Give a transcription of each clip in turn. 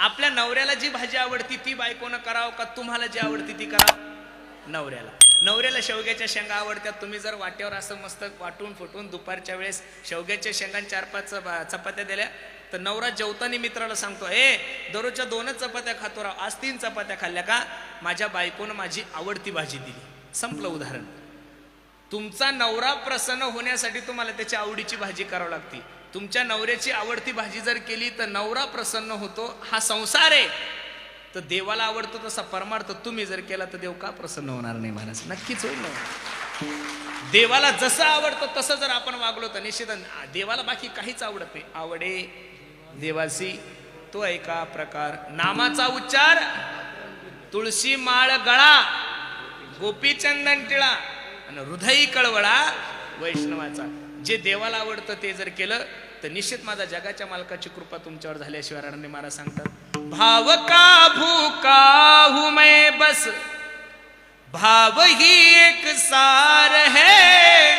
आपल्या नवऱ्याला जी भाजी आवडती ती बायकोनं करावं का तुम्हाला जी आवडती ती करावं? नवऱ्याला शेवग्याच्या शेंगा आवडतात. तुम्ही जर वाट्यावर असं मस्त वाटून फुटून दुपारच्या वेळेस शेवग्याच्या शेंगा 4-5 चपात्या दिल्या तर नवरा जेवताना मित्राला सांगतो, दररोजच्या 2च चपात्या खातो राव, आज 3 चपात्या खाल्ल्या का? माझ्या बायकोनं माझी आवडती भाजी दिली. संपलं उदाहरण. तुमचा नवरा प्रसन्न होण्यासाठी तुम्हाला त्याच्या आवडीची भाजी करावी लागते. तुमच्या नवऱ्याची आवडती भाजी जर केली तर नवरा प्रसन्न होतो. हा संसार आहे. तर देवाला आवडतो तसा परमार्थ तुम्ही जर केला तर देव का प्रसन्न होणार नाही? महाराज नक्कीच होईल ना. देवाला जसं आवडतं तसं जर आपण वागलो तर निश्चित देवाला बाकी काहीच आवडत नाही. आवडे देवासी तो एका प्रकार नामाचा उच्चार, तुळशी माळ गळा, गोपीचंदन टिळा आणि हृदय कळवळा वैष्णवाचा. जे देवाला आवडतं ते जर केलं तर निश्चित माझा जगाच्या मालकाची कृपा तुमच्यावर झाल्याशिवाय राहणार नाही. महाराज सांगतात, भाव का भूका हूं मैं बस, भाव ही एक सार है,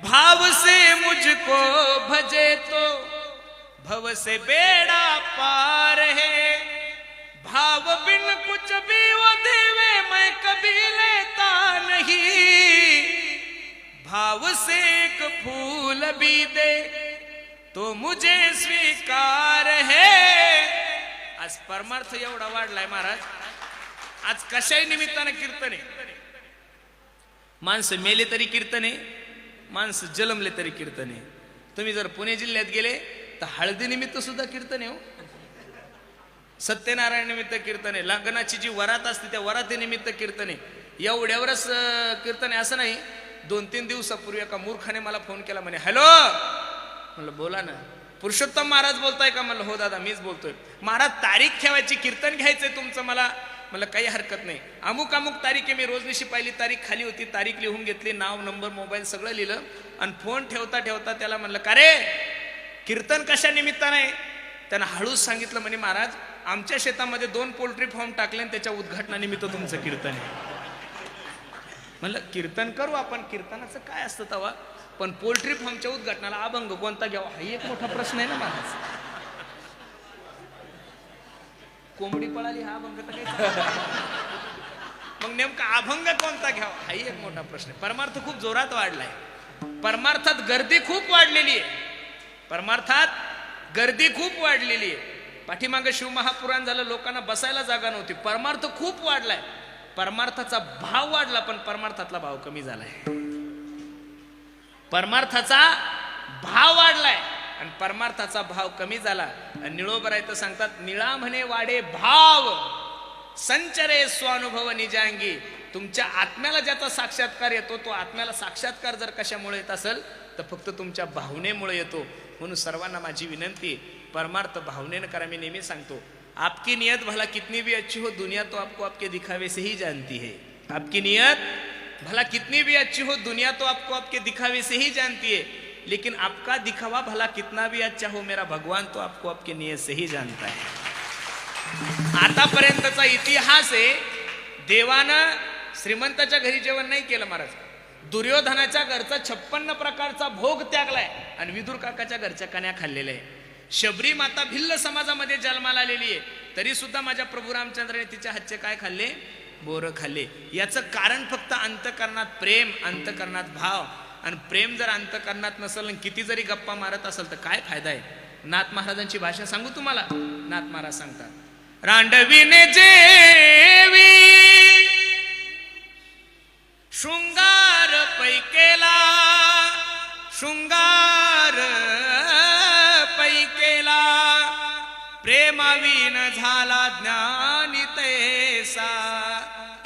भाव से मुझको भजे तो भव से बेड़ा पार है, भाव बिन कुछ भी वो देवे मैं कभी लेता नहीं, भाव से एक फूल भी दे तो मुझे स्वीकार है. आज परमार्थ एवढा वाढलाय महाराज. आज कशाही निमित्ताने कीर्तन आहे. माणसं मेले तरी कीर्तन आहे, माणसं जन्मले तरी कीर्तन आहे. तुम्ही जर पुणे जिल्ह्यात गेले तर हळदी निमित्त सुद्धा कीर्तन आहे हो. सत्यनारायण निमित्त कीर्तन आहे. लग्नाची जी वरात असते त्या वराती निमित्त कीर्तन आहे. एवढ्यावरच कीर्तन आहे असं नाही. 2-3 दिवसापूर्वी एका मूर्खाने मला फोन केला, म्हणे हॅलो. म्हणलं बोला ना. पुरुषोत्तम महाराज बोलताय का? म्हणलं हो दादा मीच बोलतोय. महाराज तारीख ठेवायची, कीर्तन घ्यायचंय तुमचं मला. म्हणलं काही हरकत नाही. अमुक तारीख आहे. मी रोजनिशी पहिली तारीख खाली होती, तारीख लिहून घेतली, नाव नंबर मोबाईल सगळं लिहिलं आणि फोन ठेवता ठेवता त्याला म्हणलं का रे कीर्तन कशा निमित्ताने? त्यानं हळूच सांगितलं, म्हणे महाराज आमच्या शेतामध्ये 2 पोल्ट्री फार्म टाकले आणि त्याच्या उद्घाटनानिमित्त तुमचं कीर्तन आहे. म्हणलं कीर्तन करू आपण, कीर्तनाचं काय असतं तवा, पण पोल्ट्री फार्मच्या उद्घाटनाला अभंग कोणता घ्यावा हा एक मोठा प्रश्न आहे ना महाराज. कोंबडी पळाली हा अभंग तर काही मग नेमका अभंग कोणता घ्यावा हाही एक मोठा प्रश्न आहे. परमार्थ खूप जोरात वाढलाय. परमार्थात गर्दी खूप वाढलेली आहे. परमार्थात गर्दी खूप वाढलेली आहे. पाठीमागे शिवमहापुराण झालं, लोकांना बसायला जागा नव्हती. परमार्थ खूप वाढलाय. परमार्थाचा भाव वाढला पण परमार्थातला भाव कमी झालाय. परमार्थाचा भाव वाढलाय आणि परमार्थाचा भाव कमी झाला. आणि निळोबरायत सांगतात, निळा म्हणे वाढे भाव, संचरे स्वानुभव निजांगी. तुमच्या आत्म्याला ज्याचा साक्षात्कार येतो तो आत्म्याला साक्षात्कार जर कशामुळे येत असेल तर फक्त तुमच्या भावनेमुळे येतो. म्हणून सर्वांना माझी विनंती, परमार्थ भावनेनं करा. मी नेहमी सांगतो, आपकी नियत भला कितनी भी अच्छी हो, दुनिया तो आपको आपके दिखावे से ही जानती है. आपकी नियत भला कितनी भी अच्छी हो, दुनिया तो आपको आपके दिखावे से ही जानती है, लेकिन आपका दिखावा भला कितना भी अच्छा हो, मेरा भगवान तो आपको आपके नियत से ही जानता है. आतापर्यंतचा इतिहास आहे, देवानं श्रीमंताच्या घरी जेवण नाही केलं महाराज. दुर्योधनाच्या घरचा 56 प्रकारचा भोग त्यागलाय आणि विदुर काकाच्या घरच्या कन्या खाल्लेल्या आहे. शबरी माता भिल्ल समाजामध्ये जन्माला आलेली आहे, तरी सुद्धा माझ्या प्रभू रामचंद्राने तिच्या हातचे काय खाल्ले? बोरं खाल्ले. याचं कारण फक्त अंतकरणात प्रेम, अंतकरणात भाव. आणि प्रेम जर अंतकरणात नसेल, किती जरी गप्पा मारत असेल तर काय फायदा आहे? नाथ महाराजांची भाषा सांगू तुम्हाला. नाथ महाराज सांगतात, रांडवीने जेवी शृंगार पैकेला, शृंगार पैकेला, प्रेमावीन झाला ज्ञानी तैसा.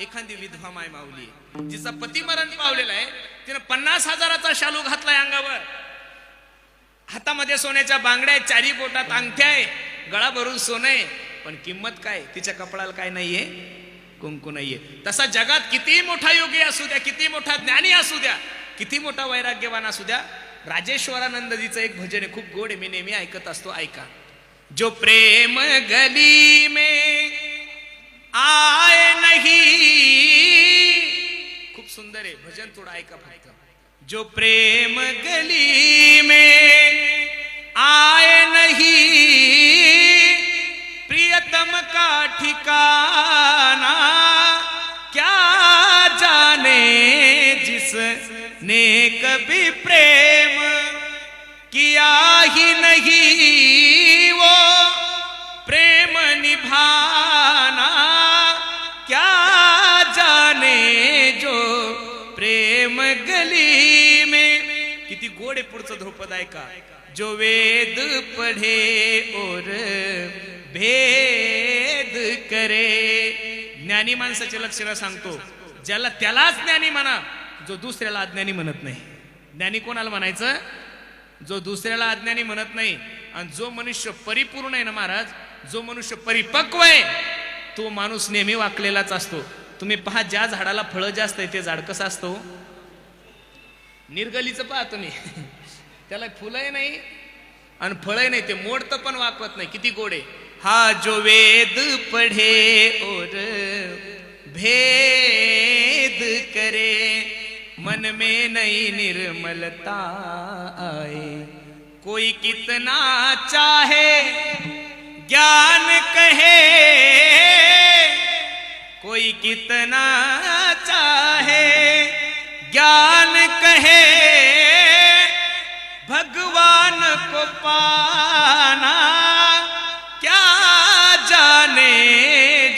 एखादी विधवा माय माऊली जिचा पती मरण पावलेला आहे, तिने 50,000चा शालू घातलाय अंगावर, हातामध्ये सोन्याच्या बांगड्या, 4 बोटात अंगठ्या आहे, गळा भरून सोनं आहे, पण किंमत काय? तिच्या कपडाला काय नाहीये? कुंकू नाहीये. तसा जगात किती मोठा योगी असू द्या, किती मोठा ज्ञानी असू द्या, किती मोठा वैराग्यवान असू द्या, राजेश्वरानंदजीचं एक भजन आहे, खूप गोड आहे, मी नेहमी ऐकत असतो, ऐका. जो प्रेम गली में आए नहीं, खूप सुंदर आहे भजन, थोडं ऐका फक्त. जो प्रेम गली में आए नहीं, का ठिकाना, क्या जाने जिसने कभी प्रेम किया ही नहीं वो प्रेम निभाना, क्या जाने जो प्रेम गली में. किती गोड आहे पुढचं ध्रुपद ऐका. जो वेद पढ़े और भेद करे. ज्ञानी माणसाचे लक्षण सांगतो, ज्याला त्यालाच ज्ञानी म्हणा जो दुसऱ्याला अज्ञानी म्हणत नाही. ज्ञानी कोणाला म्हणायचं? जो दुसऱ्याला अज्ञानी म्हणत नाही. आणि जो मनुष्य परिपूर्ण आहे ना महाराज, जो मनुष्य परिपक्व आहे तो माणूस नेहमी वाकलेलाच असतो. तुम्ही पहा, ज्या झाडाला फळं जास्त आहे ते झाड कसं असतो? निर्गलीचं पहा तुम्ही, त्याला फुलंही नाही आणि फळही नाही, ते मोडतं पण वाकवत नाही. किती गोड आहे. हा जो वेद पढ़े और भेद करे, मन में नई निर्मलता आए. कोई कितना चाहे ज्ञान कहे, कोई कितना चाहे ज्ञान कहे, भगवान को पाना, क्या जाने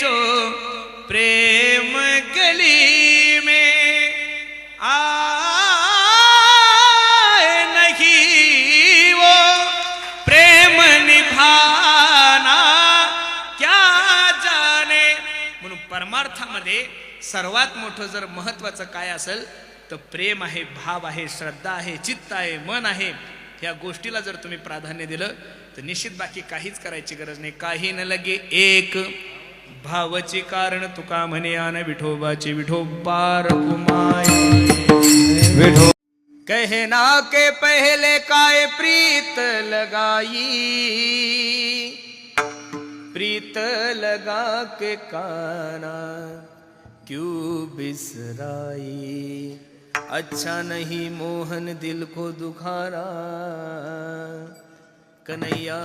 जो प्रेम गली में आए नहीं वो प्रेम निभाना, क्या जाने. म्हणून परमार्थामध्ये सर्वात मोठं जर महत्वाचं काय असेल तर प्रेम आहे, भाव आहे, श्रद्धा आहे, चित्त आहे, मन आहे. ह्या गोष्टीला जर तुम्ही प्राधान्य दिलं तर निश्चित बाकी काहीच करायची गरज नाही. काही न लगे एक भावची कारण तुका म्हणे, आन विठोबाची विठोबार उमाय विठो. कहना के पहले काय प्रीत लगाई, प्रीत लगा के काना क्यों बिसराई. अच्छा नहीं मोहन दिल को दुखारा, कन्हैया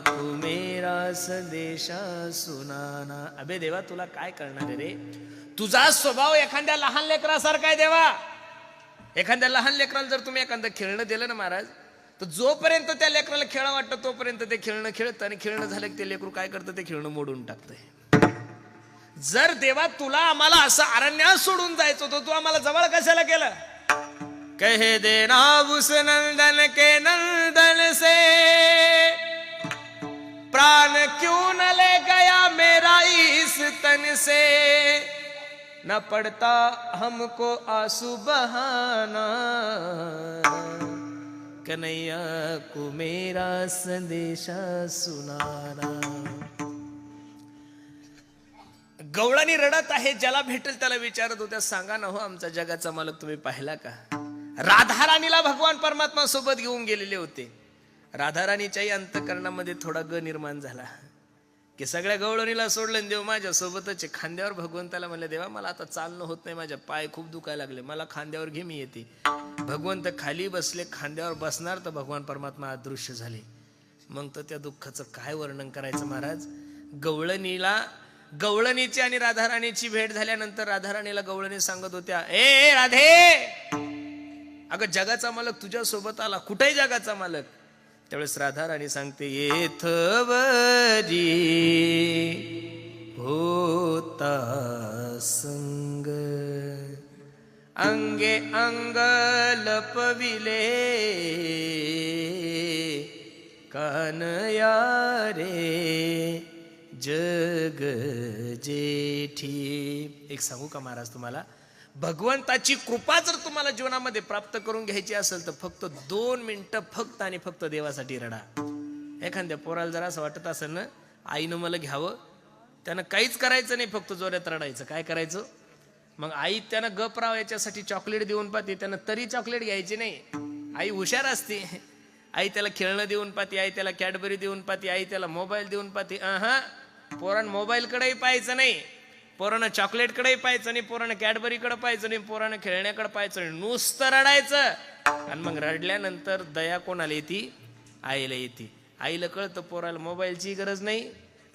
को मेरा संदेशा सुनाना. अबे देवा, तुला काय करणार रे? तुझा स्वभाव एखाद्या लहान लेकरासारखा आहे देवा. एखाद्या लहान लेकराला जर तुम्ही एखादं खेळणं दिलं ना महाराज, तर जोपर्यंत त्या लेकराला खेळ वाटतं तोपर्यंत ते खेळणं खेळतं, आणि खेळणं झालं की ते लेकरू काय करतं? ते खेळणं मोडून टाकतंय. जर देवा तुला आम्हाला असं अरण्यात सोडून जायचं होतं, तू आम्हाला जवळ कशाला केलं? कहे देना उस नंदन के नंदन से, प्राण क्यों न ले गया मेरा इस तन से, न पड़ता हमको आंसू बहाना, कन्हैया को मेरा संदेशा सुनाना. गवळणी रडत आहे, ज्याला भेटेल त्याला विचारत होत्या, सांगा ना हो आमचा जगाचा मालक तुम्ही पाहिला का? राधाराणीला भगवान परमात्मा सोबत घेऊन गेलेले होते. राधाराणीच्याही अंतःकरणामध्ये थोडा ग निर्माण झाला की सगळ्या गवळणीला सोडलं, देव माझ्या सोबतच. खांद्यावर भगवंताला म्हणले, देवा मला आता चालणं होत नाही, माझ्या पाय खूप दुखायला लागले, मला खांद्यावर घे, मी येते. भगवंत खाली बसले, खांद्यावर बसणार तर भगवान परमात्मा अदृश्य झाले. मग तर त्या दुःखाचं काय वर्णन करायचं महाराज. गवळणीची आणि राधाराणीची भेट झाल्यानंतर राधाराणीला गवळणी सांगत होत्या, ए राधे, अगं जगाचा मालक तुझ्या सोबत आला, कुठेही जगाचा मालक. त्यावेळेस राधाराणी सांगते, येथवरी होता संग, अंगे अंग लपविले, कानया रे जग जेठी. एक सांगू का महाराज तुम्हाला, भगवंताची कृपा जर तुम्हाला जीवनामध्ये प्राप्त करून घ्यायची असेल तर फक्त 2 मिनिटं फक्त आणि फक्त देवासाठी रडा. एखाद्या पोराला जर असं वाटत असेल ना, आईनं मला घ्यावं, त्यानं काहीच करायचं नाही, फक्त जोरात रडायचं. काय करायचं? मग आई त्यानं गप राव याच्यासाठी चॉकलेट देऊन पाहते, त्यानं तरी चॉकलेट घ्यायची नाही. आई हुशार असते. आई त्याला खेळणं देऊन पाहते, आई त्याला कॅडबरी देऊन पाहते, आई त्याला मोबाईल देऊन पाहते. पोरानं मोबाईलकडेही पाहायचं नाही, पोरानं चॉकलेटकडेही पाहायचं नाही, पोरानं कॅडबरीकडे पाहायचं नाही, पोरानं खेळण्याकडे पाहायचं नाही, नुसतं रडायचं. आणि मग रडल्यानंतर दया कोणाला येते? आईला येते. आईला कळतं पोराला मोबाईलची गरज नाही,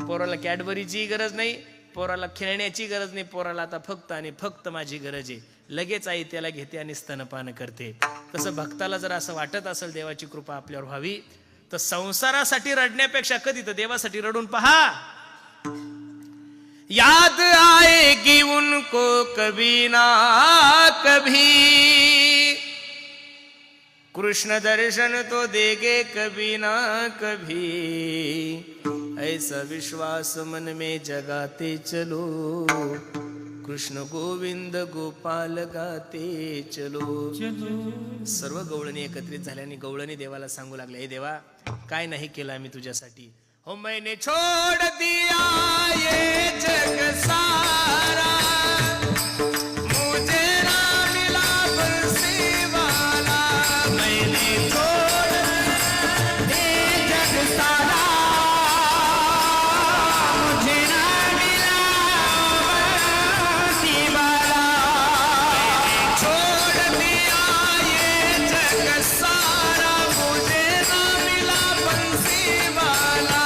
पोराला कॅडबरीची गरज नाही, पोराला खेळण्याची गरज नाही, पोराला आता फक्त आणि फक्त माझी गरज आहे. लगेच आई त्याला घेते आणि स्तनपान करते. तसं भक्ताला जर असं वाटत असेल देवाची कृपा आपल्यावर व्हावी, तर संसारासाठी रडण्यापेक्षा कधी तर देवासाठी रडून पहा. याद आएगी उनको कभी ना कभी, कृष्ण दर्शन तो देगे कभी ना कभी, ऐसा विश्वास मन में जगाते चलो, कृष्ण गोविंद गोपाल गाते चलो. सर्व गवळणी एकत्रित झाल्याने गवळणी देवाला सांगू लागले, हे देवा काय नाही केलं आम्ही तुझ्यासाठी. हो मैंने छोड़ दिया ये जग सारा, मुझे ना मिला बंसी वाला, मैंने छोड़ ये जग सारा, मुझे ना मिला बंसी वाला, छोड़ दिया ये जग सारा, मुझे ना मिला बंसी वाला.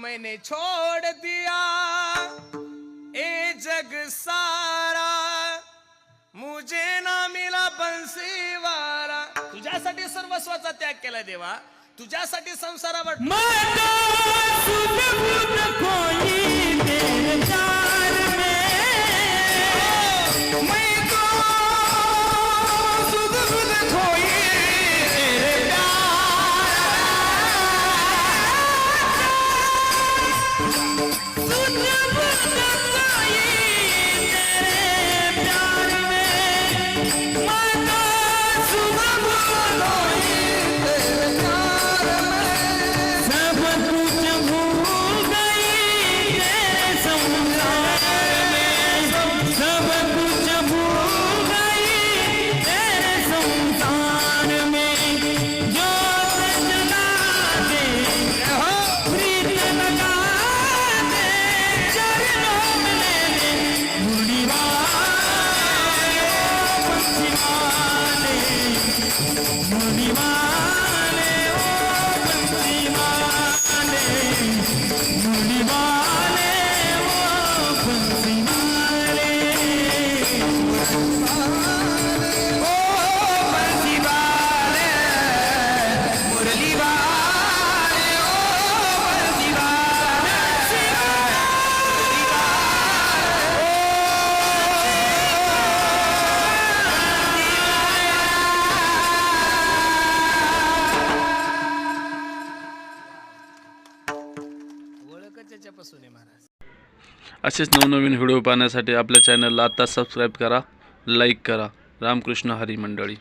मैंने छोड़ दिया ए जग सारा, मुझे ना मिला बंसी वाला. तुझ्यासाठी सर्वस्वाचा त्याग केला देवा, तुझ्यासाठी संसारावर असेच नवनवीन व्हिडिओ पाहण्यासाठी आपल्या चॅनलला आता सबस्क्राईब करा, लाईक करा. रामकृष्ण हरी मंडळी.